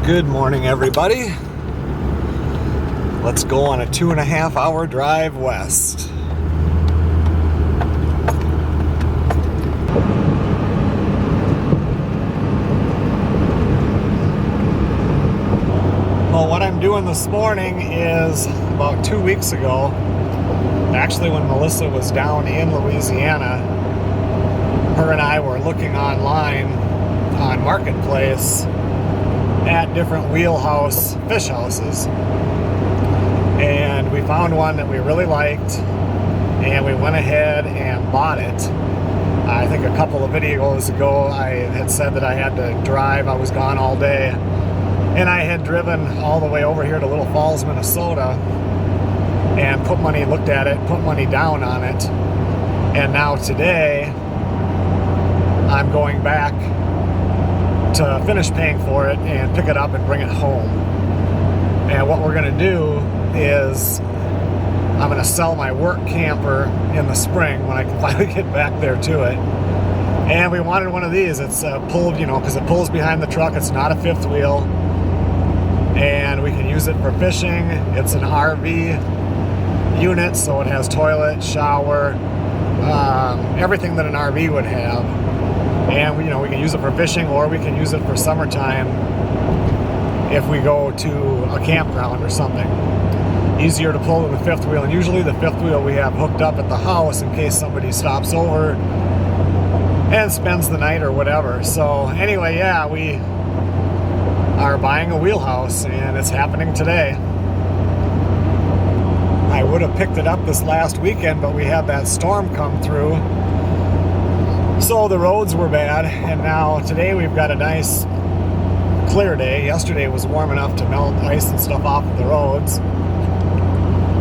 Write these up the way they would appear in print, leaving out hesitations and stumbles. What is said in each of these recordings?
Good morning, everybody. Let's go on a 2.5-hour drive west. Well, what I'm doing this morning is about 2 weeks ago, actually when Melissa was down in Louisiana, her and I were looking online on Marketplace at different Wheelhouse fish houses, and we found one that we really liked, and we went ahead and bought it. I think a couple of videos ago I had said that I had to drive. I was gone all day, and I had driven all the way over here to Little Falls, Minnesota, and looked at it, put money down on it, and now today I'm going back to finish paying for it and pick it up and bring it home. And what we're going to do is I'm going to sell my work camper in the spring when I can finally get back there to it. And we wanted one of these. It's pulled, because it pulls behind the truck. It's not a fifth wheel, and we can use it for fishing. It's an RV unit, so it has toilet, shower, everything that an RV would have. And we can use it for fishing, or we can use it for summertime if we go to a campground or something. Easier to pull than the fifth wheel, and usually the fifth wheel we have hooked up at the house in case somebody stops over and spends the night or whatever. So anyway, yeah, we are buying a Wheelhouse, and it's happening today. I would have picked it up this last weekend, but we had that storm come through, so the roads were bad, and now today we've got a nice clear day. Yesterday was warm enough to melt ice and stuff off of the roads,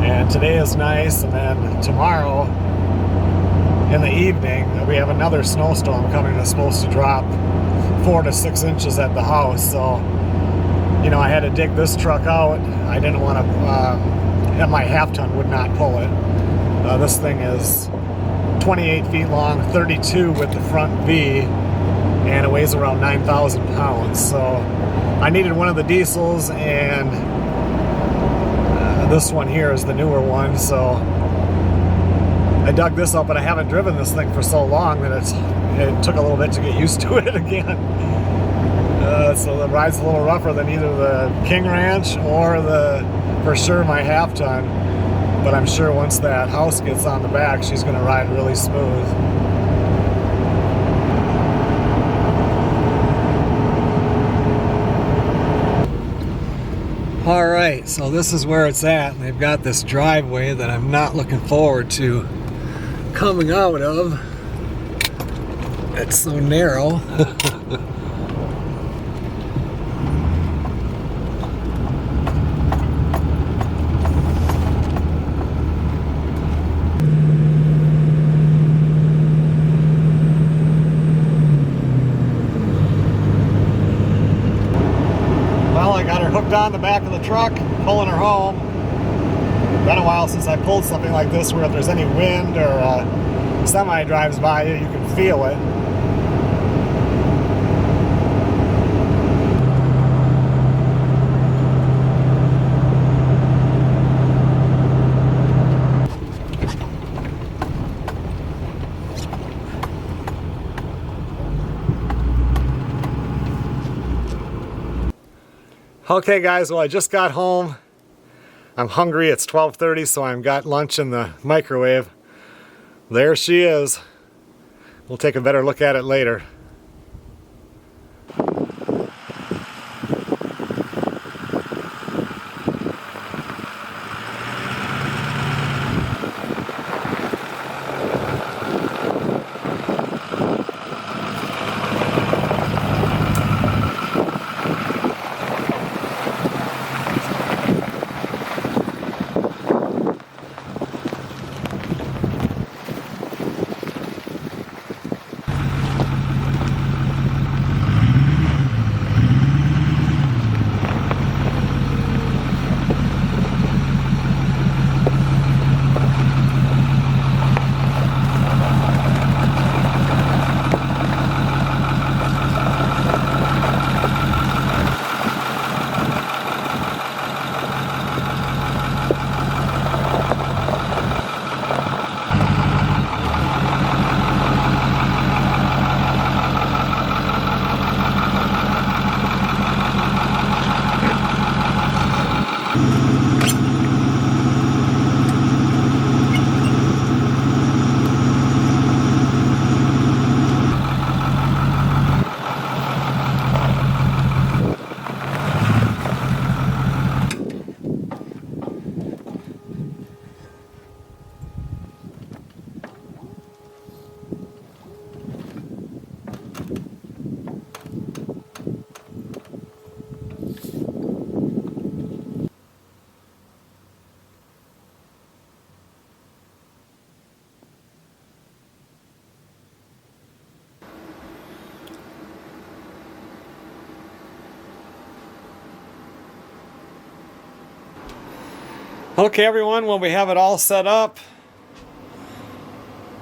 and today is nice. And then tomorrow in the evening we have another snowstorm coming that's supposed to drop 4 to 6 inches at the house. So I had to dig this truck out. I didn't want to my half-ton would not pull it. This thing is 28 feet long, 32 with the front V, and it weighs around 9,000 pounds. So I needed one of the diesels, and this one here is the newer one. So I dug this up, but I haven't driven this thing for so long that it took a little bit to get used to it again. So the ride's a little rougher than either the King Ranch or for sure my half-ton. But I'm sure once that house gets on the back, she's going to ride really smooth. All right, so this is where it's at. They've got this driveway that I'm not looking forward to coming out of. It's so narrow. On the back of the truck, pulling her home. Been a while since I pulled something like this where if there's any wind or a semi drives by you, you can feel it. Okay guys, well I just got home. I'm hungry. It's 12:30, so I've got lunch in the microwave. There she is. We'll take a better look at it later. Okay everyone, well we have it all set up.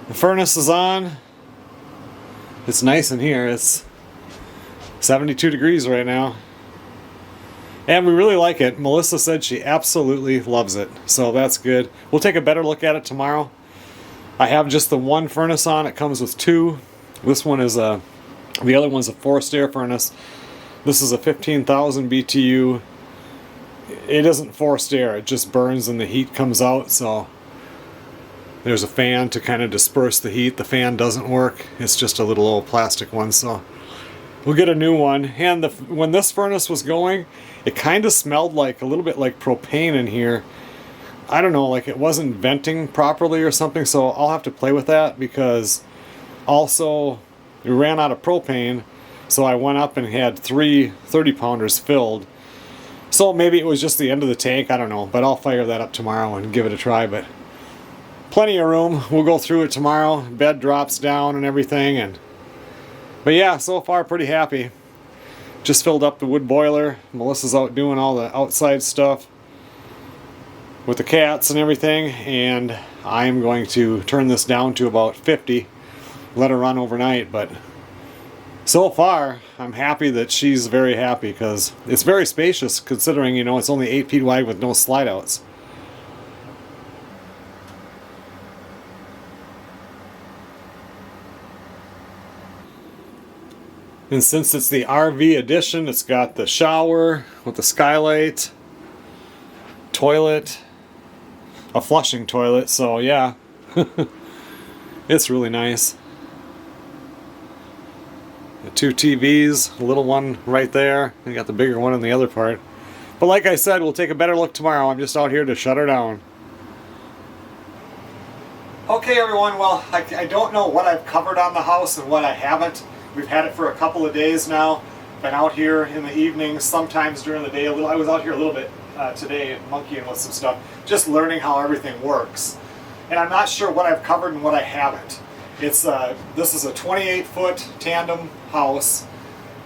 The furnace is on. It's nice in here. It's 72 degrees right now. And we really like it. Melissa said she absolutely loves it. So that's good. We'll take a better look at it tomorrow. I have just the one furnace on. It comes with two. This one is the other one's a forced air furnace. This is a 15,000 BTU. It isn't forced air. It just burns and the heat comes out. So there's a fan to kind of disperse the heat. The fan doesn't work. It's just a little old plastic one. So we'll get a new one. And when this furnace was going, it kind of smelled like a little bit like propane in here. I don't know, like it wasn't venting properly or something, so I'll have to play with that, because also we ran out of propane, so I went up and had 3 30-pounders filled. So maybe it was just the end of the tank, I don't know, but I'll fire that up tomorrow and give it a try. But plenty of room. We'll go through it tomorrow. Bed drops down and everything, but yeah, so far pretty happy. Just filled up the wood boiler. Melissa's out doing all the outside stuff with the cats and everything, and I'm going to turn this down to about 50, let her run overnight. But so far I'm happy that she's very happy, because it's very spacious considering, you know, it's only 8 feet wide with no slide outs. And since it's the RV edition, it's got the shower with the skylight, toilet, a flushing toilet, so yeah, it's really nice. The 2 TVs, a little one right there, and got the bigger one in the other part. But like I said, we'll take a better look tomorrow. I'm just out here to shut her down. Okay everyone, well, I don't know what I've covered on the house and what I haven't. We've had it for a couple of days now. Been out here in the evenings, sometimes during the day a little. I was out here a little bit today monkeying with some stuff, just learning how everything works. And I'm not sure what I've covered and what I haven't. This is a 28-foot tandem house,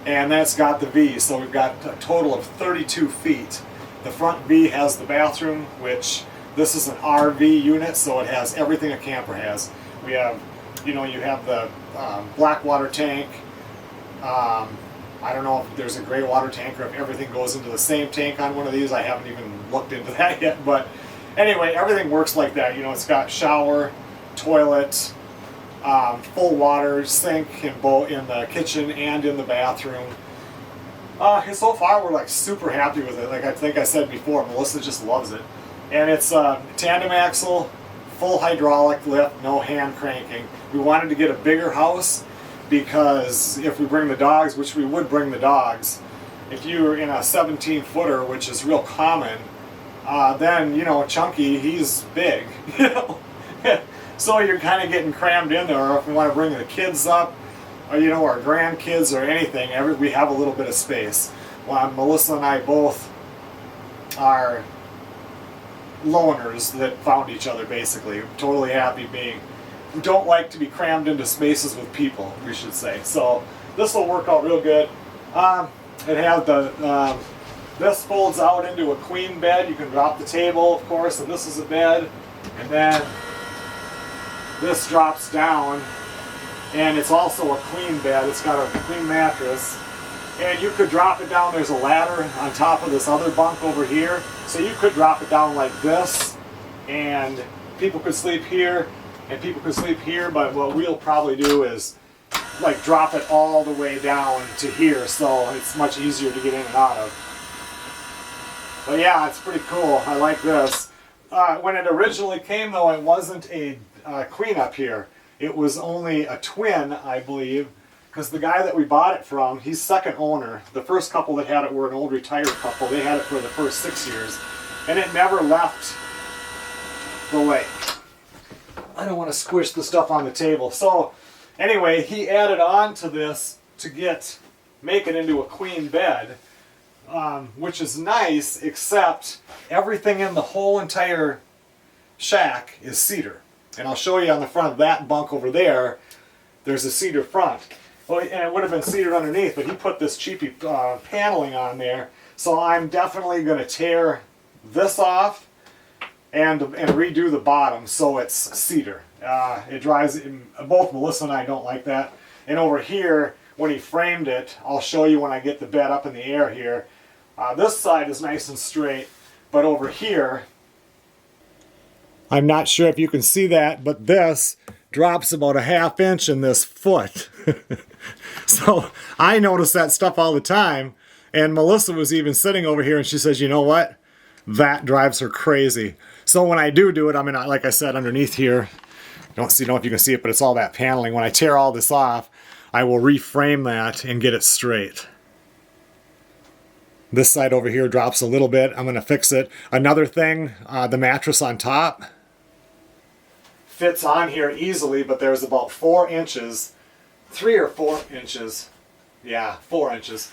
and that's got the V, so we've got a total of 32 feet. The front V has the bathroom, which this is an RV unit, so it has everything a camper has. We have, you know, you have the black water tank. I don't know if there's a gray water tank or if everything goes into the same tank on one of these. I haven't even looked into that yet, but anyway, everything works like that. You know, it's got shower, toilet, full water, sink in both in the kitchen and in the bathroom. And so far we're like super happy with it. Like I think I said before, Melissa just loves it. And it's tandem axle, full hydraulic lift, no hand cranking. We wanted to get a bigger house because if we bring the dogs, which we would bring the dogs, if you're in a 17-footer, which is real common, then, you know, Chunky, he's big, you know. So you're kind of getting crammed in there. Or if we want to bring the kids up, or, you know, our grandkids or anything, we have a little bit of space. Well, Melissa and I both are loners that found each other, basically. Totally happy being. We don't like to be crammed into spaces with people, we should say. So this will work out real good. It has the this folds out into a queen bed. You can drop the table, of course, and this is a bed, and then this drops down, and it's also a queen bed. It's got a queen mattress, and you could drop it down. There's a ladder on top of this other bunk over here, so you could drop it down like this, and people could sleep here, and people could sleep here. But what we'll probably do is like drop it all the way down to here, so it's much easier to get in and out of. But yeah, it's pretty cool. I like this. When it originally came, though, it wasn't a queen up here. It was only a twin, I believe, because the guy that we bought it from, he's second owner. The first couple that had it were an old retired couple. They had it for the first 6 years, and it never left the lake. I don't want to squish the stuff on the table. So anyway, he added on to this to make it into a queen bed, which is nice, except everything in the whole entire shack is cedar. And I'll show you on the front of that bunk over there, there's a cedar front. Well, and it would have been cedar underneath, but he put this cheapy paneling on there. So I'm definitely going to tear this off and redo the bottom so it's cedar. It drives, both Melissa and I don't like that. And over here, when he framed it, I'll show you when I get the bed up in the air here. This side is nice and straight, but over here, I'm not sure if you can see that, but this drops about a ½ inch in this foot. So I notice that stuff all the time, and Melissa was even sitting over here and she says, you know what? That drives her crazy. So when I do it, I mean, like I said, underneath here, don't know if you can see it, but it's all that paneling. When I tear all this off, I will reframe that and get it straight. This side over here drops a little bit. I'm going to fix it. Another thing, the mattress on top fits on here easily, but there's about 4 inches, 3 or 4 inches, yeah, 4 inches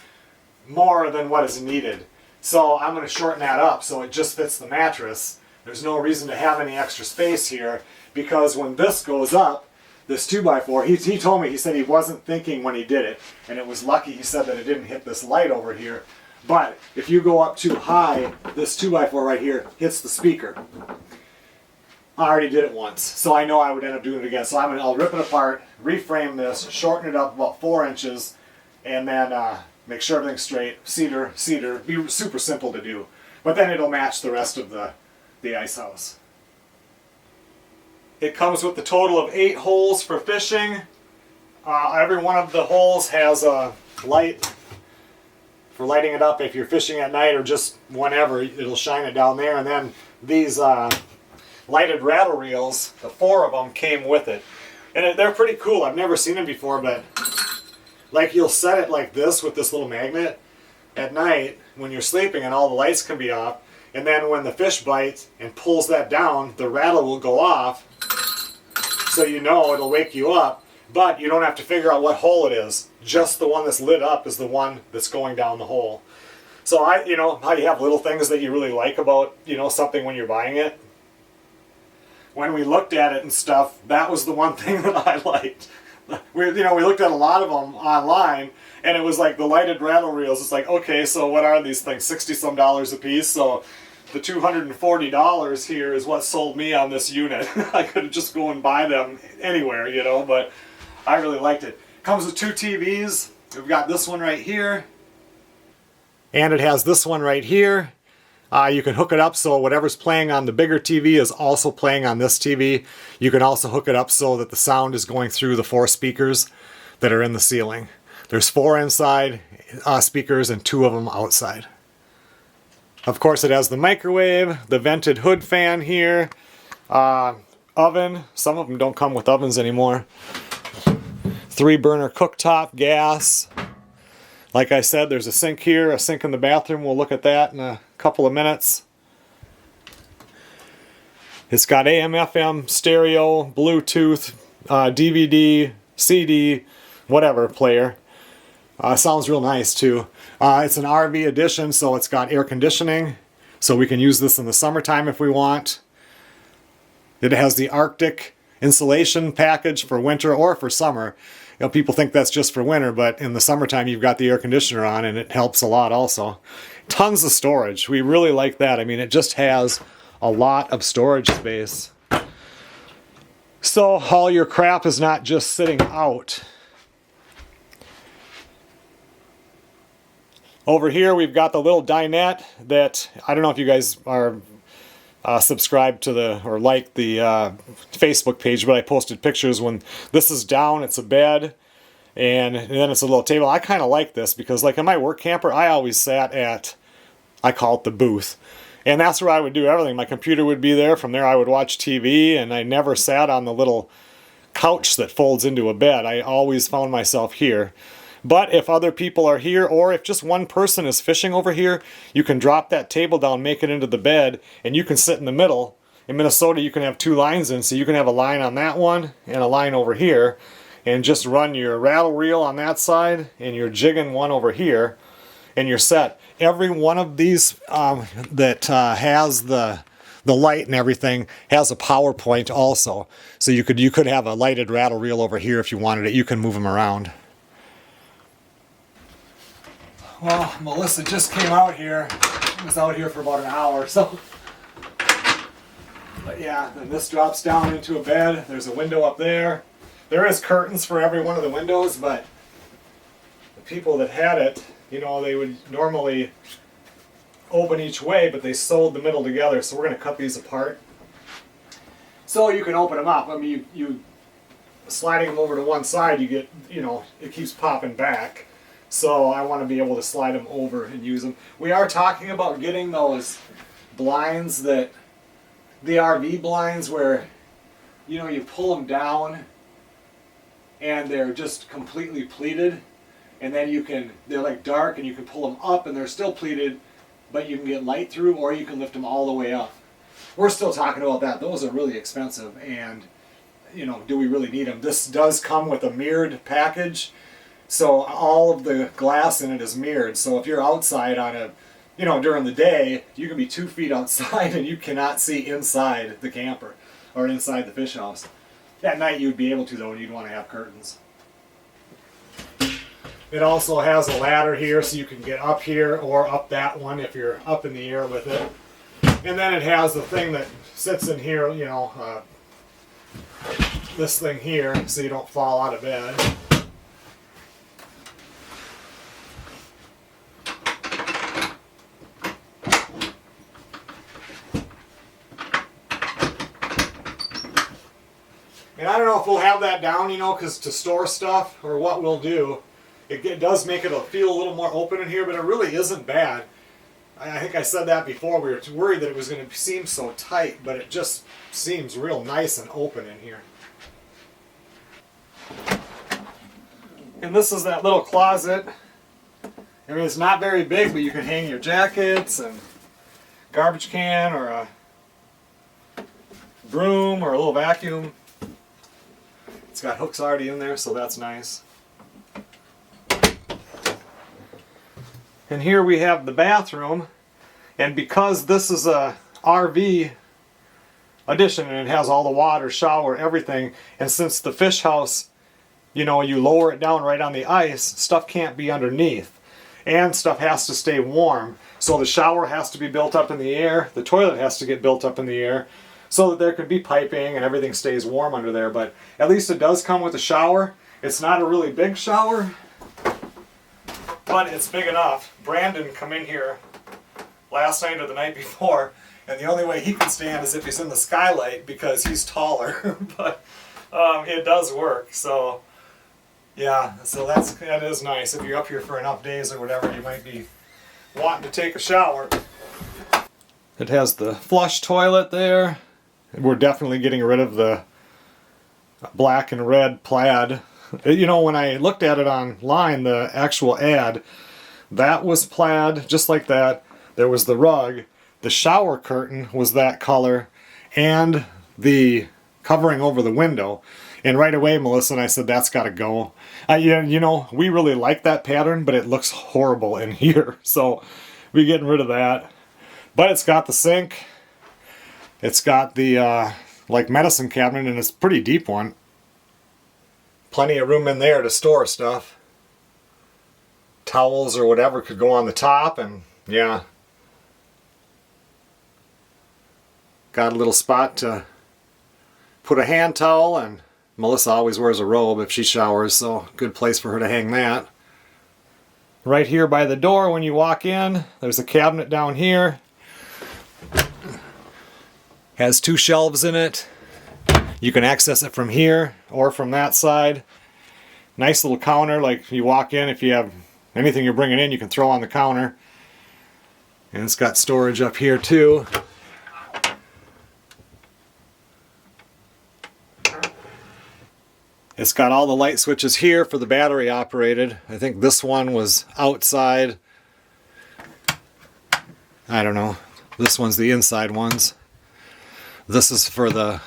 more than what is needed. So I'm going to shorten that up so it just fits the mattress. There's no reason to have any extra space here, because when this goes up, this 2x4, he told me, he said he wasn't thinking when he did it, and it was lucky, he said, that it didn't hit this light over here. But if you go up too high, this 2x4 right here hits the speaker. I already did it once, so I know I would end up doing it again. So I'll rip it apart, reframe this, shorten it up about 4 inches, and then make sure everything's straight. Cedar, be super simple to do. But then it'll match the rest of the ice house. It comes with a total of 8 holes for fishing. Every one of the holes has a light for lighting it up if you're fishing at night or just whenever. It'll shine it down there. And then these lighted rattle reels, the 4 of them came with it. And they're pretty cool. I've never seen them before, but like you'll set it like this with this little magnet at night when you're sleeping and all the lights can be off. And then when the fish bites and pulls that down, the rattle will go off. So you know it'll wake you up, but you don't have to figure out what hole it is. Just the one that's lit up is the one that's going down the hole. So you know how you have little things that you really like about, you know, something when you're buying it? When we looked at it and stuff, that was the one thing that I liked. We looked at a lot of them online, and it was like the lighted rattle reels. It's like, okay, so what are these things? $60-some a piece. So the $240 here is what sold me on this unit. I could have just go and buy them anywhere, you know, but I really liked it. Comes with 2 TVs. We've got this one right here, and it has this one right here. You can hook it up so whatever's playing on the bigger TV is also playing on this TV. You can also hook it up so that the sound is going through the 4 speakers that are in the ceiling. There's 4 inside speakers and 2 of them outside. Of course, it has the microwave, the vented hood fan here, oven. Some of them don't come with ovens anymore. 3-burner cooktop, gas. Like I said, there's a sink here, a sink in the bathroom. We'll look at that in a couple of minutes. It's got AM, FM, stereo, Bluetooth, DVD, CD, whatever player. Sounds real nice too. It's an RV edition, so it's got air conditioning, so we can use this in the summertime if we want. It has the Arctic insulation package for winter or for summer. You know, people think that's just for winter, but in the summertime you've got the air conditioner on, and it helps a lot also. Tons of storage. We really like that. I mean, it just has a lot of storage space. So all your crap is not just sitting out. Over here we've got the little dinette that, I don't know if you guys are subscribed to or like the Facebook page, but I posted pictures. When this is down, it's a bed, and then it's a little table. I kind of like this because, like in my work camper, I always sat at, I call it the booth, and that's where I would do everything. My computer would be there. From there I would watch TV, and I never sat on the little couch that folds into a bed. I always found myself here. But if other people are here, or if just one person is fishing over here, you can drop that table down, make it into the bed, and you can sit in the middle. In Minnesota, you can have 2 lines in, so you can have a line on that one and a line over here, and just run your rattle reel on that side and your jigging one over here, and you're set. Every one of these that has the light and everything has a power point also. So you could have a lighted rattle reel over here if you wanted it. You can move them around. Well, Melissa just came out here. She was out here for about an hour, so But yeah, then this drops down into a bed. There's a window up there. There is curtains for every one of the windows, but the people that had it, you know, they would normally open each way, but they sewed the middle together, so we're going to cut these apart. So you can open them up. I mean, you sliding them over to one side, you get, you know, it keeps popping back. So I want to be able to slide them over and use them. We are talking about getting those blinds that, the RV blinds where, you know, you pull them down and they're just completely pleated, and then you can, they're like dark and you can pull them up and they're still pleated, but you can get light through, or you can lift them all the way up. We're still talking about that. Those are really expensive, and you know, do we really need them? This does come with a mirrored package, so all of the glass in it is mirrored. So if you're outside on a, you know, during the day, you can be 2 feet outside and you cannot see inside the camper or inside the fish house. At night you'd be able to, though, and you'd want to have curtains. It also has a ladder here, so you can get up here or up that one if you're up in the air with it. And then it has the thing that sits in here, you know, this thing here, so you don't fall out of bed. And I don't know if we'll have that down, you know, because to store stuff, or what we'll do, it does make it feel a little more open in here, but it really isn't bad. I think I said that before. We were worried that it was going to seem so tight, but it just seems real nice and open in here. And this is that little closet. I mean, it's not very big, but you can hang your jackets and garbage can or a broom or a little vacuum. It's got hooks already in there, so that's nice. And here we have the bathroom, and because this is a RV addition and it has all the water, shower, everything, and since the fish house, you know, you lower it down right on the ice, stuff can't be underneath, and stuff has to stay warm. So the shower has to be built up in the air, the toilet has to get built up in the air, so that there could be piping and everything stays warm under there. But at least it does come with a shower. It's not a really big shower, but it's big enough. Brandon come in here last night or the night before, and the only way he can stand is if he's in the skylight because he's taller. But it does work. So yeah, so that is nice. If you're up here for enough days or whatever, you might be wanting to take a shower. It has the flush toilet there. We're definitely getting rid of the black and red plaid. You know, when I looked at it online, the actual ad, that was plaid, just like that. There was the rug, the shower curtain was that color, and the covering over the window. And right away, Melissa and I said, that's got to go. Yeah, you know, we really like that pattern, but it looks horrible in here. So we're getting rid of that. But it's got the sink. It's got the, like, medicine cabinet, and it's a pretty deep one. Plenty of room in there to store stuff. Towels or whatever could go on the top, and yeah. Got a little spot to put a hand towel, and Melissa always wears a robe if she showers, so good place for her to hang that. Right here by the door when you walk in, there's a cabinet down here. Has 2 shelves in it. You can access it from here or from that side. Nice little counter, like you walk in, if you have anything you're bringing in, you can throw on the counter. And it's got storage up here too. It's got all the light switches here for the battery operated. I think this one was outside. I don't know. This one's the inside ones. This is for the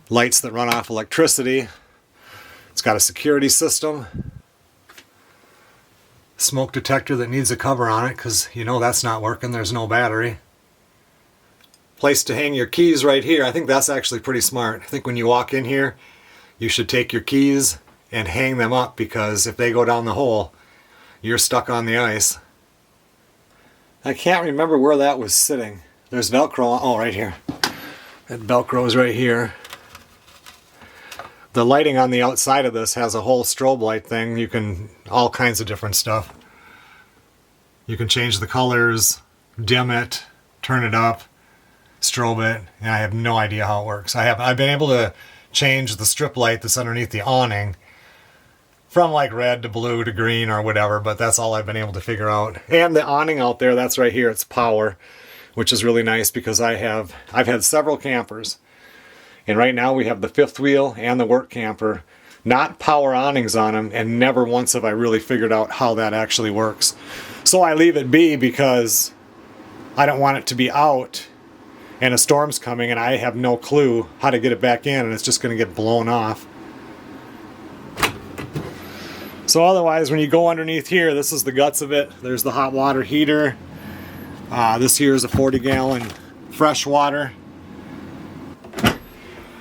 lights that run off electricity. It's got a security system. Smoke detector that needs a cover on it because you know that's not working. There's no battery. Place to hang your keys right here. I think that's actually pretty smart. I think when you walk in here, you should take your keys and hang them up, because if they go down the hole, you're stuck on the ice. I can't remember where that was sitting. There's Velcro. Oh, right here. It Velcros right here. The lighting on the outside of this has a whole strobe light thing. You can, all kinds of different stuff. You can change the colors, dim it, turn it up, strobe it, and I have no idea how it works. I've been able to change the strip light that's underneath the awning from like red to blue to green or whatever, but that's all I've been able to figure out. And the awning out there, that's right here, it's power, which is really nice because I've had several campers, and right now we have the fifth wheel and the work camper, not power awnings on them, and never once have I really figured out how that actually works. So I leave it be because I don't want it to be out and a storm's coming and I have no clue how to get it back in and it's just going to get blown off. So otherwise, when you go underneath here, this is the guts of it. There's the hot water heater. This here is a 40-gallon fresh water.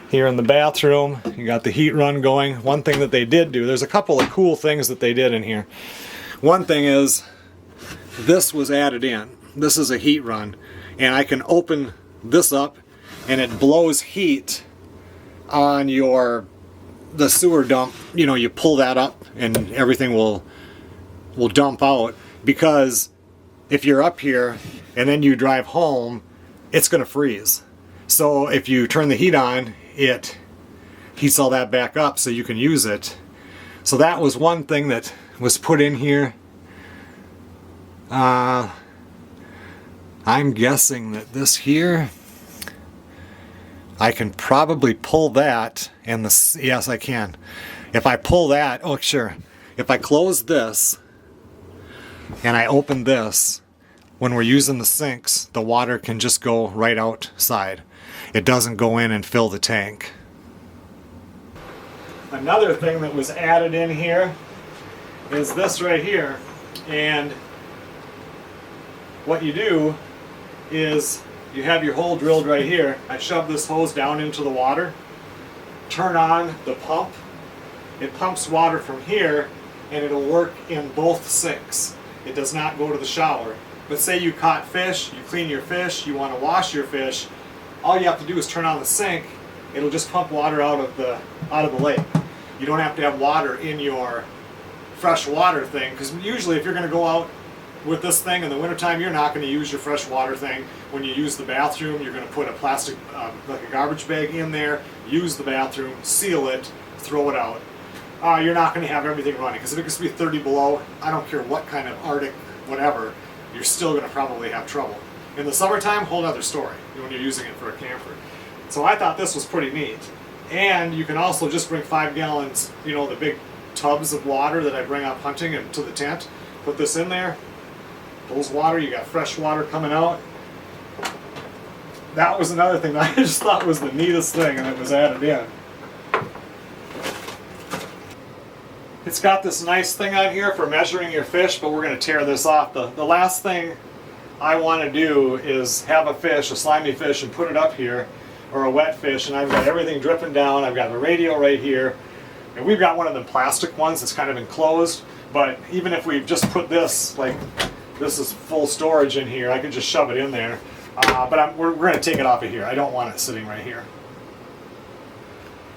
Here in the bathroom, you got the heat run going. One thing that they did do, there's a couple of cool things that they did in here. One thing is, this was added in. This is a heat run, and I can open this up and it blows heat on the sewer dump. You know, you pull that up and everything will dump out, because if you're up here and then you drive home, it's going to freeze. So if you turn the heat on, it heats all that back up so you can use it. So that was one thing that was put in here. I'm guessing that this here, I can probably pull that, and yes, I can. If I pull that, oh sure, if I close this and I open this, when we're using the sinks, the water can just go right outside. It doesn't go in and fill the tank. Another thing that was added in here is this right here, and what you do is you have your hole drilled right here. I shove this hose down into the water, turn on the pump, it pumps water from here, and it'll work in both sinks. It does not go to the shower. But say you caught fish, you clean your fish, you want to wash your fish, all you have to do is turn on the sink. It'll just pump water out of the lake. You don't have to have water in your fresh water thing, because usually if you're going to go out with this thing in the wintertime, you're not going to use your fresh water thing. When you use the bathroom, you're going to put a plastic, like a garbage bag in there, use the bathroom, seal it, throw it out. You're not going to have everything running, because if it gets to be 30 below, I don't care what kind of Arctic whatever, you're still going to probably have trouble. In the summertime, whole other story when you're using it for a camper. So I thought this was pretty neat. And you can also just bring 5 gallons, you know, the big tubs of water that I bring up hunting and to the tent, put this in there, pulls water, you got fresh water coming out. That was another thing that I just thought was the neatest thing, and it was added in. It's got this nice thing on here for measuring your fish, but we're going to tear this off. The last thing I want to do is have a fish, a slimy fish, and put it up here, or a wet fish, and I've got everything dripping down. I've got the radio right here, and we've got one of the plastic ones that's kind of enclosed, but even if we just put this, like this is full storage in here, I could just shove it in there, but we're going to take it off of here. I don't want it sitting right here.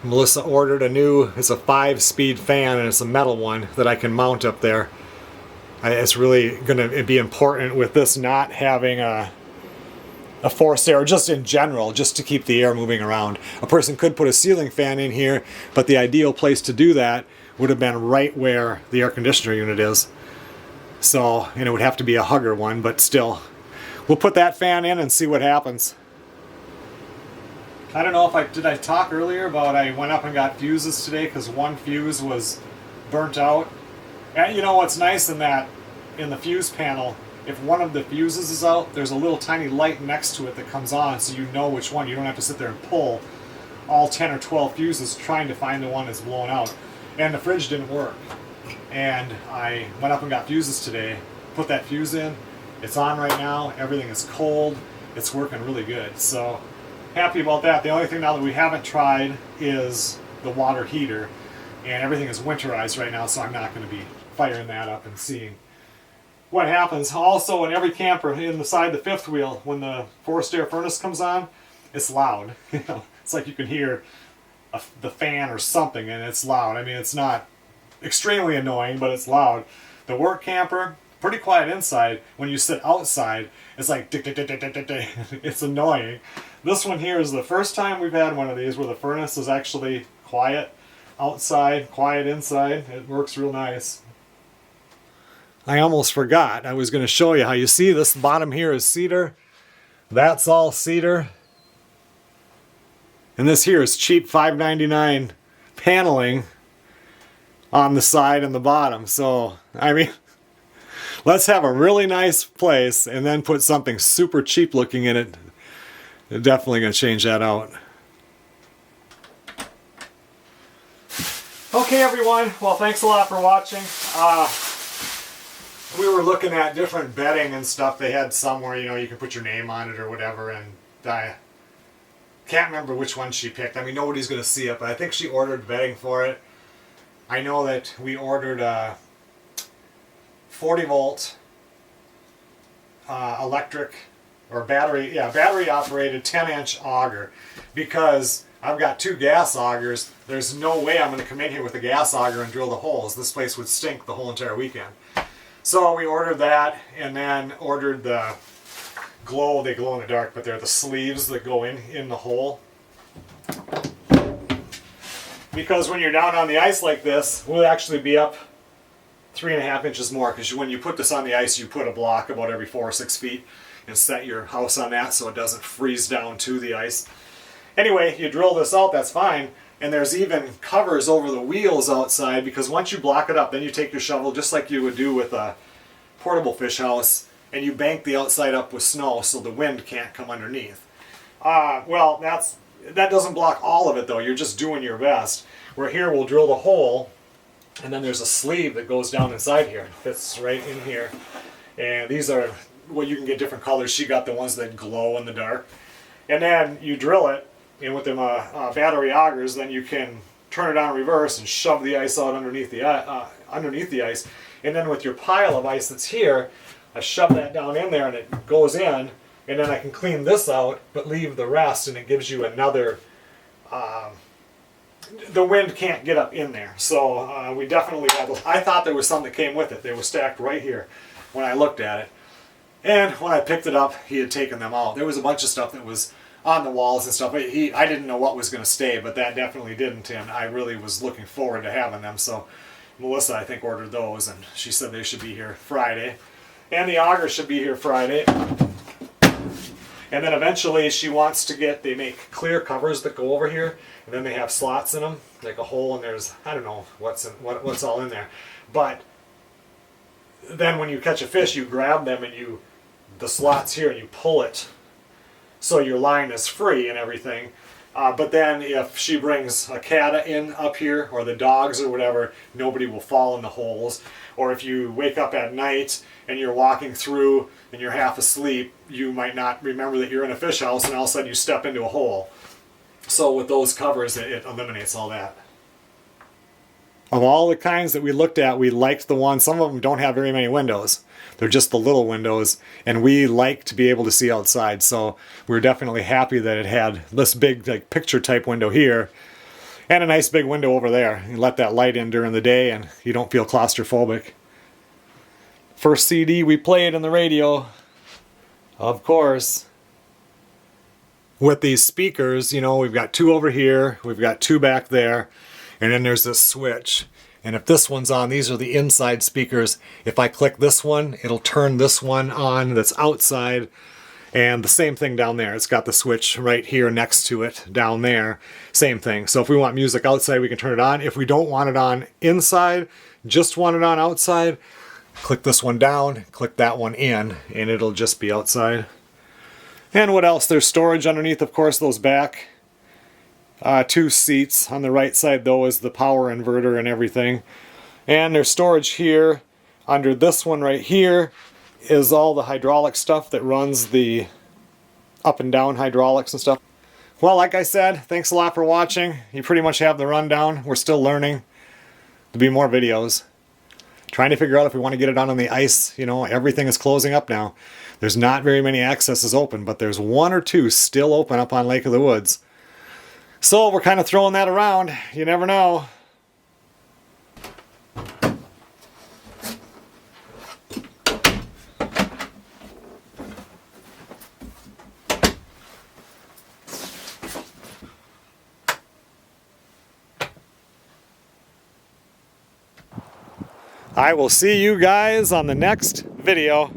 Melissa ordered it's a 5-speed fan, and it's a metal one that I can mount up there. It's really going to be important with this not having a forced air, just in general, just to keep the air moving around. A person could put a ceiling fan in here, but the ideal place to do that would have been right where the air conditioner unit is. So, and it would have to be a hugger one, but still. We'll put that fan in and see what happens. I don't know if did I talk earlier about I went up and got fuses today because one fuse was burnt out. And you know what's nice in the fuse panel, if one of the fuses is out, there's a little tiny light next to it that comes on so you know which one. You don't have to sit there and pull all 10 or 12 fuses trying to find the one that's blown out. And the fridge didn't work. And I went up and got fuses today, put that fuse in. It's on right now. Everything is cold. It's working really good. So happy about that. The only thing now that we haven't tried is the water heater, and everything is winterized right now, so I'm not going to be firing that up and seeing what happens. Also, in every camper inside the fifth wheel, when the forced air furnace comes on, it's loud. You know, it's like you can hear the fan or something, and it's loud. I mean, it's not extremely annoying, but it's loud. The work camper, pretty quiet inside. When you sit outside, it's like tick, tick, tick, tick, tick, tick, tick. It's annoying. This one here is the first time we've had one of these where the furnace is actually quiet outside, quiet inside. It works real nice. I almost forgot. I was going to show you how you see this bottom here is cedar. That's all cedar. And this here is cheap $5.99 paneling on the side and the bottom. So, I mean, let's have a really nice place and then put something super cheap looking in it. They're definitely going to change that out. Okay, everyone. Well, thanks a lot for watching. We were looking at different bedding and stuff. They had somewhere, you know, you can put your name on it or whatever, and I can't remember which one she picked. I mean, nobody's going to see it, but I think she ordered bedding for it. I know that we ordered a 40-volt electric or battery operated 10-inch auger, because I've got 2 gas augers. There's no way I'm going to come in here with a gas auger and drill the holes. This place would stink the whole entire weekend. So we ordered that, and then ordered the they glow in the dark, but they're the sleeves that go in the hole. Because when you're down on the ice like this, we'll actually be up 3.5 inches more, because when you put this on the ice, you put a block about every 4 or 6 feet and set your house on that so it doesn't freeze down to the ice. Anyway, you drill this out, that's fine. And there's even covers over the wheels outside, because once you block it up, then you take your shovel just like you would do with a portable fish house, and you bank the outside up with snow so the wind can't come underneath. Well, that doesn't block all of it though. You're just doing your best. Where here we'll drill the hole, and then there's a sleeve that goes down inside here. It fits right in here. And these are, well, you can get different colors. She got the ones that glow in the dark. And then you drill it, and with them battery augers, then you can turn it on reverse and shove the ice out underneath the ice. And then with your pile of ice that's here, I shove that down in there and it goes in, and then I can clean this out but leave the rest, and it gives you another, the wind can't get up in there. So we definitely had, I thought there was some that came with it. They were stacked right here when I looked at it. And when I picked it up, he had taken them out. There was a bunch of stuff that was on the walls and stuff. I didn't know what was going to stay, but that definitely didn't, and I really was looking forward to having them. So Melissa, I think, ordered those, and she said they should be here Friday. And the auger should be here Friday. And then eventually she wants to get, they make clear covers that go over here, and then they have slots in them, like a hole, and there's, I don't know what's all in there. But then when you catch a fish, you grab them and the slots here, and you pull it so your line is free and everything. But then if she brings a cat in up here, or the dogs or whatever, nobody will fall in the holes. Or if you wake up at night and you're walking through and you're half asleep, you might not remember that you're in a fish house, and all of a sudden you step into a hole. So with those covers, it eliminates all that. Of all the kinds that we looked at, we liked the ones, some of them don't have very many windows. They're just the little windows, and we like to be able to see outside, so we're definitely happy that it had this big, like, picture type window here, and a nice big window over there. You let that light in during the day and you don't feel claustrophobic. First CD we played on the radio, of course, with these speakers, you know, we've got 2 over here, we've got 2 back there, and then there's this switch. And if this one's on, these are the inside speakers. If I click this one, it'll turn this one on that's outside. And the same thing down there. It's got the switch right here next to it down there. Same thing. So if we want music outside, we can turn it on. If we don't want it on inside, just want it on outside, click this one down, click that one in, and it'll just be outside. And what else? There's storage underneath, of course, those back 2 seats. On the right side, though, is the power inverter and everything. And there's storage here. Under this one right here is all the hydraulic stuff that runs the up and down hydraulics and stuff. Well, like I said, thanks a lot for watching. You pretty much have the rundown. We're still learning. There'll be more videos. trying to figure out if we want to get it out on the ice. You know, everything is closing up now. There's not very many accesses open, but there's one or two still open up on Lake of the Woods. So we're kind of throwing that around. You never know. I will see you guys on the next video.